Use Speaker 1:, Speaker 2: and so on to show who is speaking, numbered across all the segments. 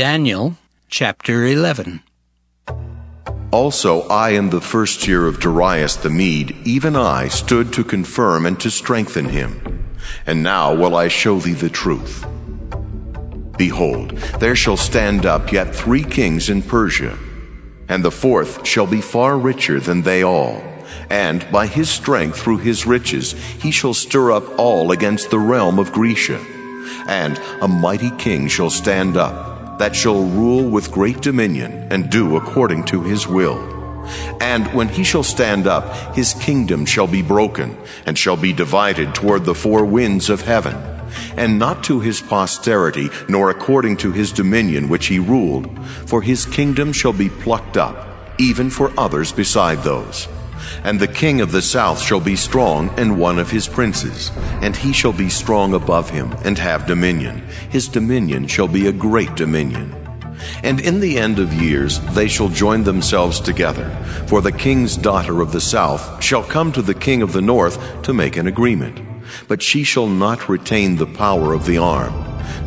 Speaker 1: Daniel chapter 11.
Speaker 2: Also I in the first year of Darius the Mede, even I, stood to confirm and to strengthen him. And now will I show thee the truth. Behold, there shall stand up yet 3 kings in Persia, and the 4th shall be far richer than they all. And by his strength through his riches he shall stir up all against the realm of Grecia. And a mighty king shall stand up, that shall rule with great dominion, and do according to his will. And when he shall stand up, his kingdom shall be broken, and shall be divided toward the 4 winds of heaven, and not to his posterity, nor according to his dominion which he ruled, for his kingdom shall be plucked up, even for others beside those. And the king of the south shall be strong, and one of his princes, and he shall be strong above him, and have dominion. His dominion shall be a great dominion. And in the end of years they shall join themselves together, for the king's daughter of the south shall come to the king of the north to make an agreement. But she shall not retain the power of the arm,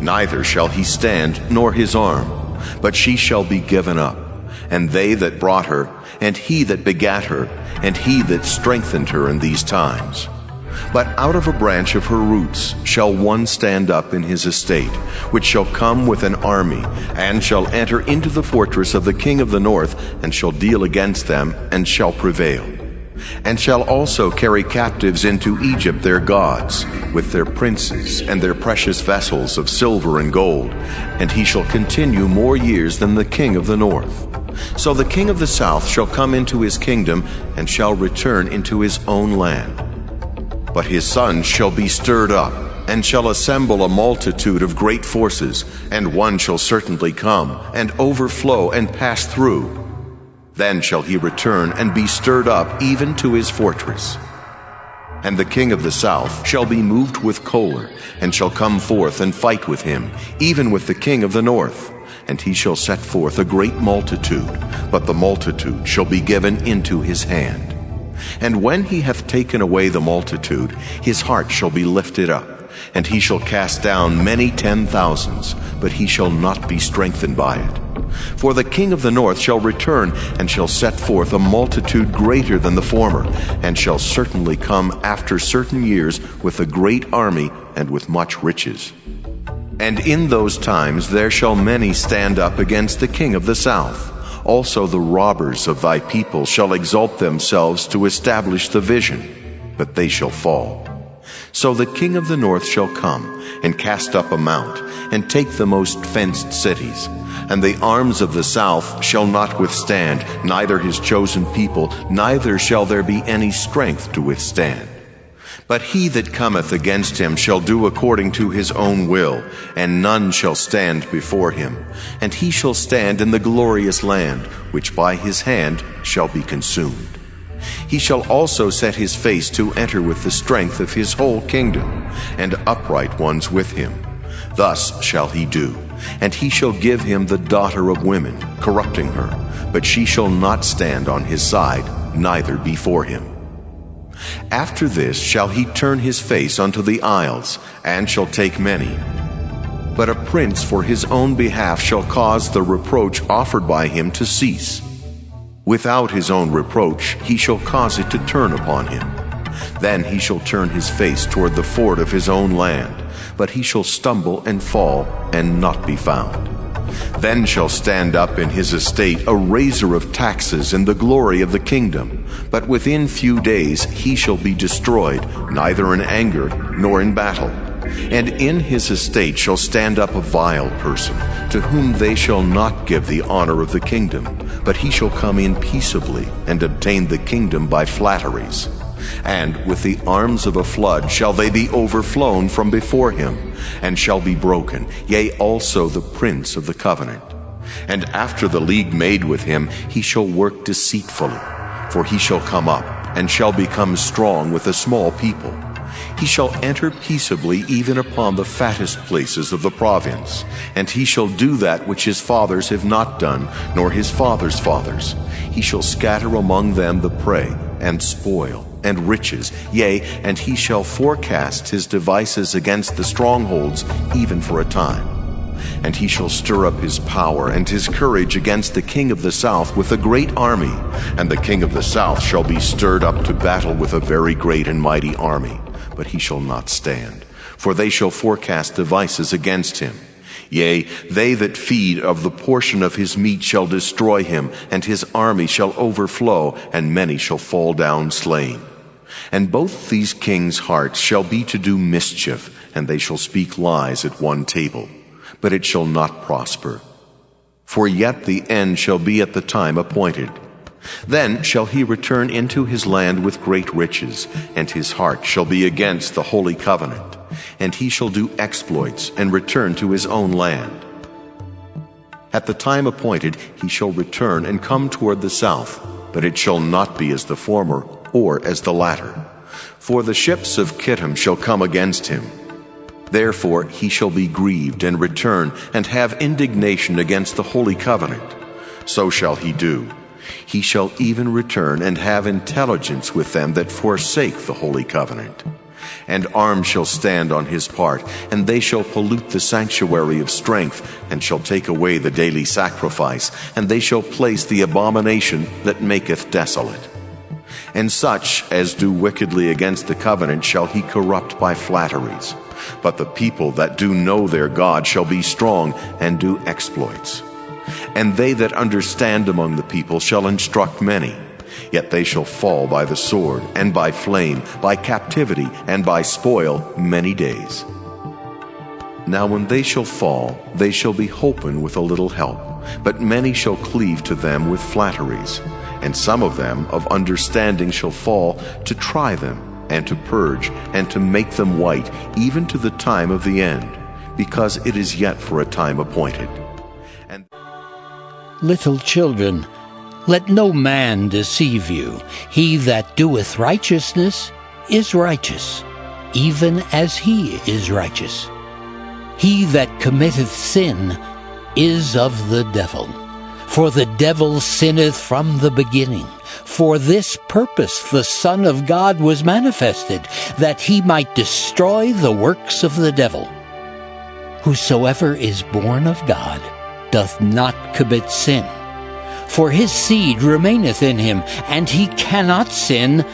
Speaker 2: neither shall he stand nor his arm, but she shall be given up. And they that brought her, and he that begat her, and he that strengthened her in these times. But out of a branch of her roots shall one stand up in his estate, which shall come with an army, and shall enter into the fortress of the king of the north, and shall deal against them, and shall prevail. And shall also carry captives into Egypt their gods, with their princes and their precious vessels of silver and gold, and he shall continue more years than the king of the north. So the king of the south shall come into his kingdom, and shall return into his own land. But his sons shall be stirred up, and shall assemble a multitude of great forces, and one shall certainly come, and overflow, and pass through. Then shall he return, and be stirred up even to his fortress. And the king of the south shall be moved with choler, and shall come forth and fight with him, even with the king of the north. And he shall set forth a great multitude, but the multitude shall be given into his hand. And when he hath taken away the multitude, his heart shall be lifted up, and he shall cast down many 10,000s, but he shall not be strengthened by it. For the king of the north shall return, and shall set forth a multitude greater than the former, and shall certainly come after certain years with a great army and with much riches. And in those times there shall many stand up against the king of the south. Also the robbers of thy people shall exalt themselves to establish the vision, but they shall fall. So the king of the north shall come, and cast up a mount, and take the most fenced cities. And the arms of the south shall not withstand, neither his chosen people, neither shall there be any strength to withstand. But he that cometh against him shall do according to his own will, and none shall stand before him. And he shall stand in the glorious land, which by his hand shall be consumed. He shall also set his face to enter with the strength of his whole kingdom, and upright ones with him. Thus shall he do. And he shall give him the daughter of women, corrupting her, but she shall not stand on his side, neither before him. After this shall he turn his face unto the isles, and shall take many. But a prince for his own behalf shall cause the reproach offered by him to cease. Without his own reproach he shall cause it to turn upon him. Then he shall turn his face toward the ford of his own land, but he shall stumble and fall, and not be found. Then shall stand up in his estate a raiser of taxes in the glory of the kingdom, but within few days he shall be destroyed, neither in anger nor in battle. And in his estate shall stand up a vile person, to whom they shall not give the honor of the kingdom, but he shall come in peaceably, and obtain the kingdom by flatteries. And with the arms of a flood shall they be overflown from before him, and shall be broken, yea, also the prince of the covenant. And after the league made with him, he shall work deceitfully, for he shall come up, and shall become strong with a small people. He shall enter peaceably even upon the fattest places of the province, and he shall do that which his fathers have not done, nor his fathers' fathers. He shall scatter among them the prey, and spoil, and riches, yea, and he shall forecast his devices against the strongholds, even for a time. And he shall stir up his power and his courage against the king of the south with a great army. And the king of the south shall be stirred up to battle with a very great and mighty army. But he shall not stand, for they shall forecast devices against him. Yea, they that feed of the portion of his meat shall destroy him, and his army shall overflow, and many shall fall down slain. And both these kings' hearts shall be to do mischief, and they shall speak lies at one table. But it shall not prosper. For yet the end shall be at the time appointed. Then shall he return into his land with great riches, and his heart shall be against the holy covenant. And he shall do exploits, and return to his own land. At the time appointed he shall return and come toward the south, but it shall not be as the former, or as the latter. For the ships of Kittim shall come against him. Therefore he shall be grieved, and return, and have indignation against the holy covenant. So shall he do. He shall even return, and have intelligence with them that forsake the holy covenant. And arms shall stand on his part, and they shall pollute the sanctuary of strength, and shall take away the daily sacrifice, and they shall place the abomination that maketh desolate. And such as do wickedly against the covenant shall he corrupt by flatteries. But the people that do know their God shall be strong, and do exploits. And they that understand among the people shall instruct many. Yet they shall fall by the sword, and by flame, by captivity, and by spoil many days. Now when they shall fall, they shall be holpen with a little help, but many shall cleave to them with flatteries. And some of them of understanding shall fall, to try them, and to purge, and to make them white, even to the time of the end, because it is yet for a time appointed. And
Speaker 1: Little children, let no man deceive you. He that doeth righteousness is righteous, even as he is righteous. He that committeth sin is of the devil. For the devil sinneth from the beginning. For this purpose the Son of God was manifested, that he might destroy the works of the devil. Whosoever is born of God doth not commit sin. For his seed remaineth in him, and he cannot sin,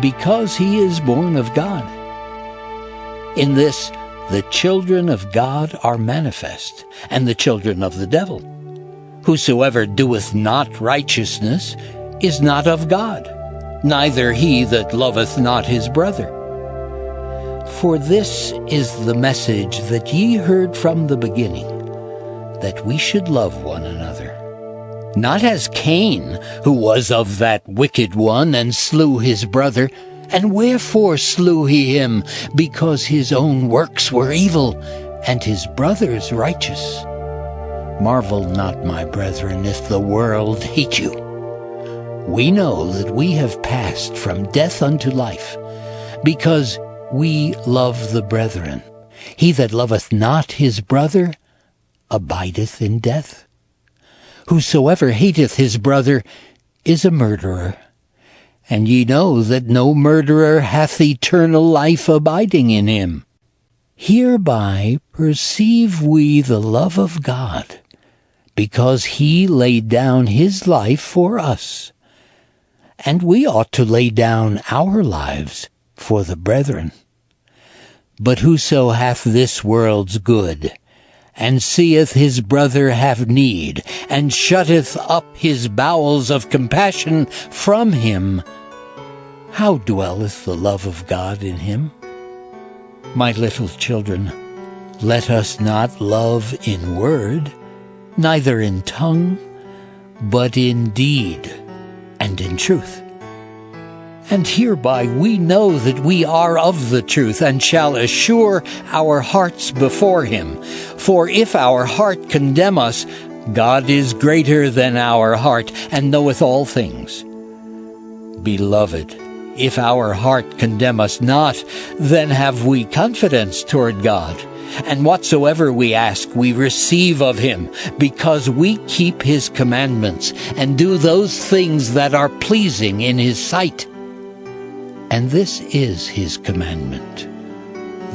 Speaker 1: because he is born of God. In this the children of God are manifest, and the children of the devil. Whosoever doeth not righteousness is not of God, neither he that loveth not his brother. For this is the message that ye heard from the beginning, that we should love one another. Not as Cain, who was of that wicked one, and slew his brother. And wherefore slew he him? Because his own works were evil, and his brother's righteous. Marvel not, my brethren, if the world hate you. We know that we have passed from death unto life, because we love the brethren. He that loveth not his brother abideth in death. Whosoever hateth his brother is a murderer. And ye know that no murderer hath eternal life abiding in him. Hereby perceive we the love of God, because he laid down his life for us. And we ought to lay down our lives for the brethren. But whoso hath this world's good, and seeth his brother have need, and shutteth up his bowels of compassion from him, how dwelleth the love of God in him? My little children, let us not love in word, neither in tongue, but in deed and in truth. And hereby we know that we are of the truth, and shall assure our hearts before him. For if our heart condemn us, God is greater than our heart, and knoweth all things. Beloved, if our heart condemn us not, then have we confidence toward God. And whatsoever we ask, we receive of him, because we keep his commandments, and do those things that are pleasing in his sight. And this is his commandment,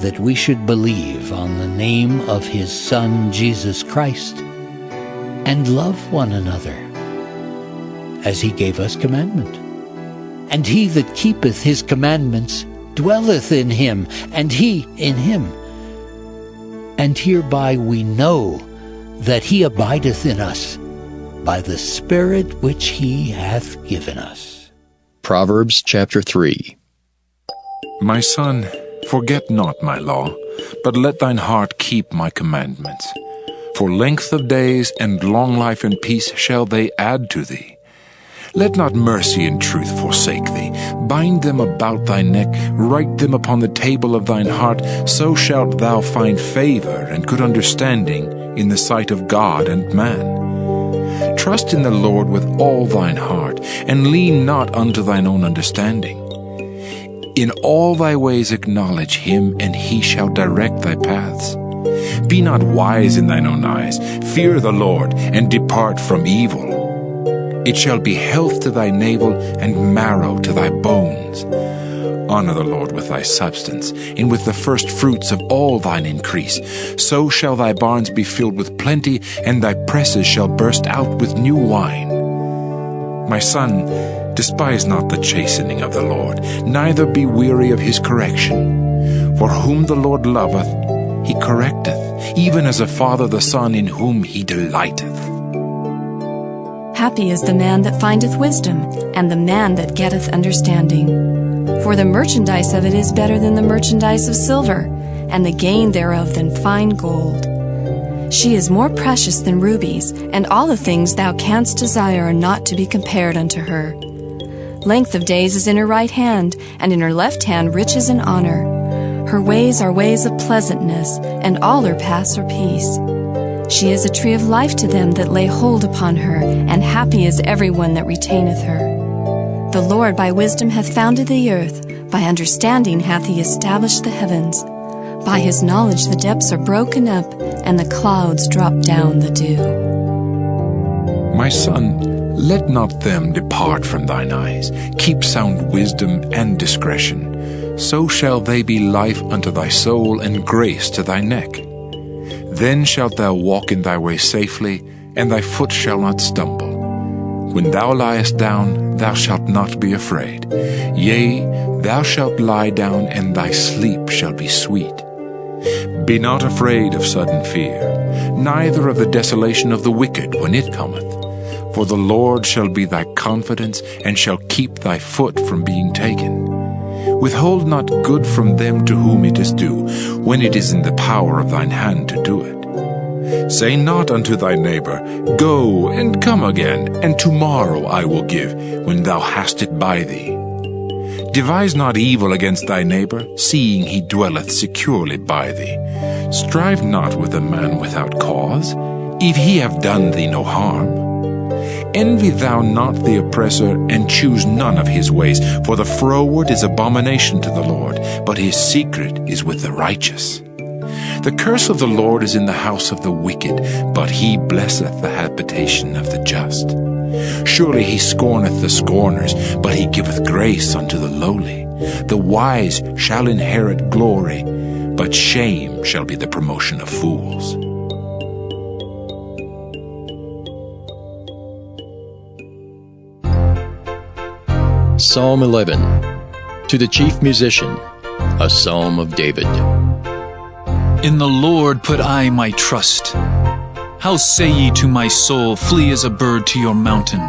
Speaker 1: that we should believe on the name of his Son Jesus Christ, and love one another, as he gave us commandment. And he that keepeth his commandments dwelleth in him, and he in him. And hereby we know that he abideth in us, by the Spirit which he hath given us.
Speaker 3: Proverbs chapter 3.
Speaker 4: My son, forget not my law, but let thine heart keep my commandments. For length of days and long life and peace shall they add to thee. Let not mercy and truth forsake thee. Bind them about thy neck, write them upon the table of thine heart, so shalt thou find favor and good understanding in the sight of God and man. Trust in the Lord with all thine heart, and lean not unto thine own understanding. In all thy ways acknowledge him, and he shall direct thy paths. Be not wise in thine own eyes. Fear the Lord, and depart from evil. It shall be health to thy navel, and marrow to thy bones. Honor the Lord with thy substance, and with the first fruits of all thine increase. So shall thy barns be filled with plenty, and thy presses shall burst out with new wine. My son, despise not the chastening of the Lord, neither be weary of his correction. For whom the Lord loveth, he correcteth, even as a father the son in whom he delighteth.
Speaker 5: Happy is the man that findeth wisdom, and the man that getteth understanding. For the merchandise of it is better than the merchandise of silver, and the gain thereof than fine gold. She is more precious than rubies, and all the things thou canst desire are not to be compared unto her. Length of days is in her right hand, and in her left hand riches and honor. Her ways are ways of pleasantness, and all her paths are peace. She is a tree of life to them that lay hold upon her, and happy is every one that retaineth her. The Lord by wisdom hath founded the earth, by understanding hath he established the heavens. By his knowledge the depths are broken up, and the clouds drop down the dew.
Speaker 4: My son, let not them depart from thine eyes. Keep sound wisdom and discretion. So shall they be life unto thy soul, and grace to thy neck. Then shalt thou walk in thy way safely, and thy foot shall not stumble. When thou liest down, thou shalt not be afraid. Yea, thou shalt lie down, and thy sleep shall be sweet. Be not afraid of sudden fear, neither of the desolation of the wicked when it cometh. For the Lord shall be thy confidence, and shall keep thy foot from being taken. Withhold not good from them to whom it is due, when it is in the power of thine hand to do it. Say not unto thy neighbor, Go and come again, and tomorrow I will give, when thou hast it by thee. Devise not evil against thy neighbor, seeing he dwelleth securely by thee. Strive not with a man without cause, if he have done thee no harm. Envy thou not the oppressor, and choose none of his ways, for the froward is abomination to the Lord, but his secret is with the righteous. The curse of the Lord is in the house of the wicked, but he blesseth the habitation of the just. Surely he scorneth the scorners, but he giveth grace unto the lowly. The wise shall inherit glory, but shame shall be the promotion of fools.
Speaker 3: Psalm 11. To the chief musician, a psalm of David.
Speaker 6: In the Lord put I my trust. How say ye to my soul, Flee as a bird to your mountain?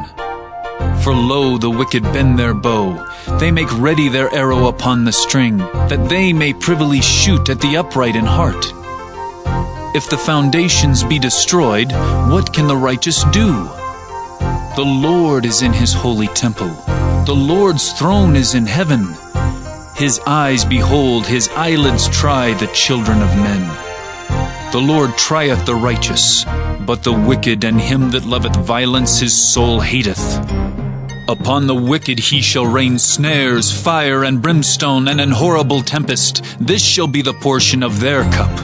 Speaker 6: For lo, the wicked bend their bow, they make ready their arrow upon the string, that they may privily shoot at the upright in heart. If the foundations be destroyed, what can the righteous do? The Lord is in his holy temple. The Lord's throne is in heaven. His eyes behold, his eyelids try the children of men. The Lord trieth the righteous, but the wicked and him that loveth violence his soul hateth. Upon the wicked he shall rain snares, fire and brimstone, and an horrible tempest. This shall be the portion of their cup.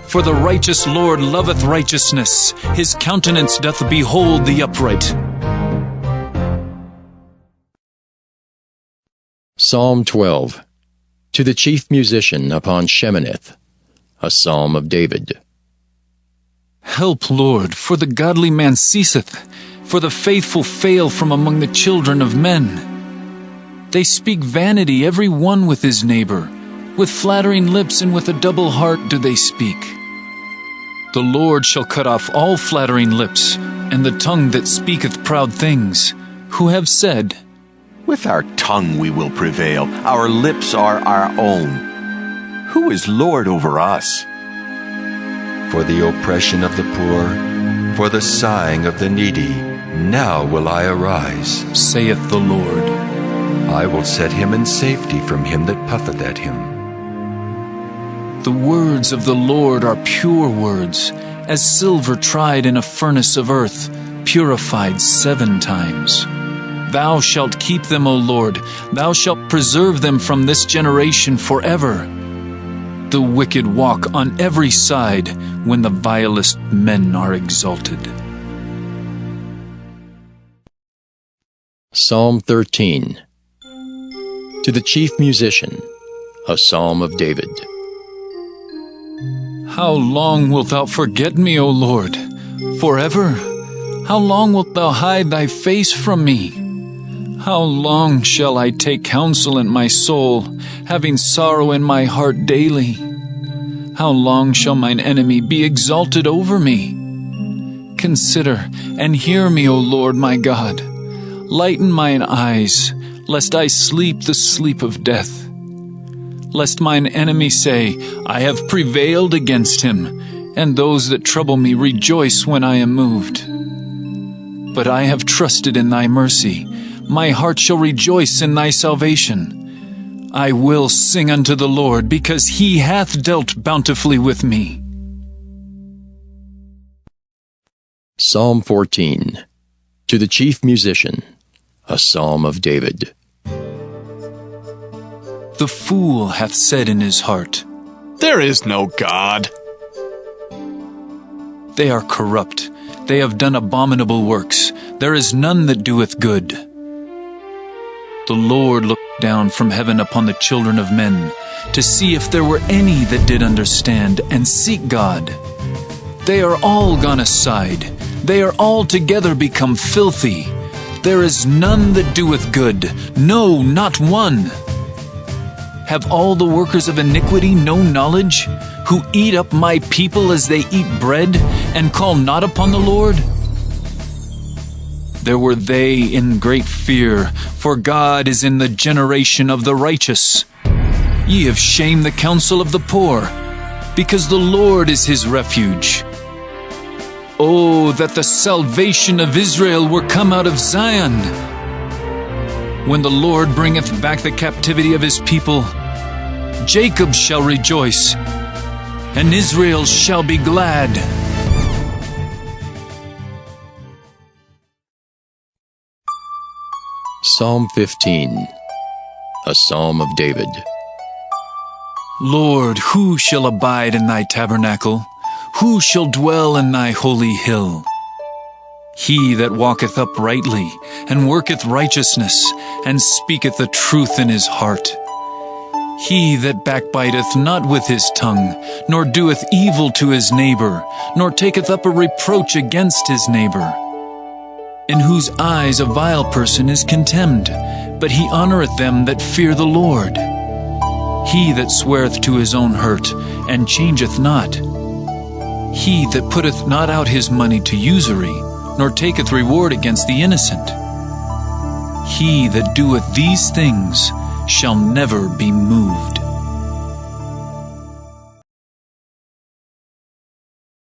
Speaker 6: For the righteous Lord loveth righteousness, his countenance doth behold the upright.
Speaker 3: Psalm 12. To the chief musician upon Sheminith, a psalm of David.
Speaker 6: Help, Lord, for the godly man ceaseth, for the faithful fail from among the children of men. They speak vanity every one with his neighbor. With flattering lips and with a double heart do they speak. The Lord shall cut off all flattering lips, and the tongue that speaketh proud things, who have said,
Speaker 2: With our tongue we will prevail. Our lips are our own. Who is Lord over us?
Speaker 7: For the oppression of the poor, for the sighing of the needy, now will I arise,
Speaker 6: saith the Lord.
Speaker 7: I will set him in safety from him that puffeth at him.
Speaker 6: The words of the Lord are pure words, as silver tried in a furnace of earth, purified 7 times. Thou shalt keep them, O Lord, thou shalt preserve them from this generation forever. The wicked walk on every side when the vilest men are exalted.
Speaker 3: Psalm 13. To the chief musician, a psalm of David.
Speaker 6: How long wilt thou forget me, O Lord? Forever? How long wilt thou hide thy face from me? How long shall I take counsel in my soul, having sorrow in my heart daily? How long shall mine enemy be exalted over me? Consider and hear me, O Lord my God. Lighten mine eyes, lest I sleep the sleep of death. Lest mine enemy say, I have prevailed against him, and those that trouble me rejoice when I am moved. But I have trusted in thy mercy. My heart shall rejoice in thy salvation. I will sing unto the Lord, because he hath dealt bountifully with me.
Speaker 3: Psalm 14. To the chief musician, a psalm of David.
Speaker 6: The fool hath said in his heart,
Speaker 8: There is no God.
Speaker 6: They are corrupt, they have done abominable works, there is none that doeth good. The Lord looked down from heaven upon the children of men, to see if there were any that did understand and seek God. They are all gone aside, they are altogether become filthy. There is none that doeth good, no, not one. Have all the workers of iniquity no knowledge, who eat up my people as they eat bread, and call not upon the Lord? There were they in great fear, for God is in the generation of the righteous. Ye have shamed the counsel of the poor, because the Lord is his refuge. Oh, that the salvation of Israel were come out of Zion! When the Lord bringeth back the captivity of his people, Jacob shall rejoice, and Israel shall be glad.
Speaker 3: Psalm 15. A psalm of David.
Speaker 6: Lord, who shall abide in thy tabernacle? Who shall dwell in thy holy hill? He that walketh uprightly, and worketh righteousness, and speaketh the truth in his heart. He that backbiteth not with his tongue, nor doeth evil to his neighbor, nor taketh up a reproach against his neighbor. In whose eyes a vile person is contemned, but he honoureth them that fear the Lord. He that sweareth to his own hurt, and changeth not. He that putteth not out his money to usury, nor taketh reward against the innocent. He that doeth these things shall never be moved.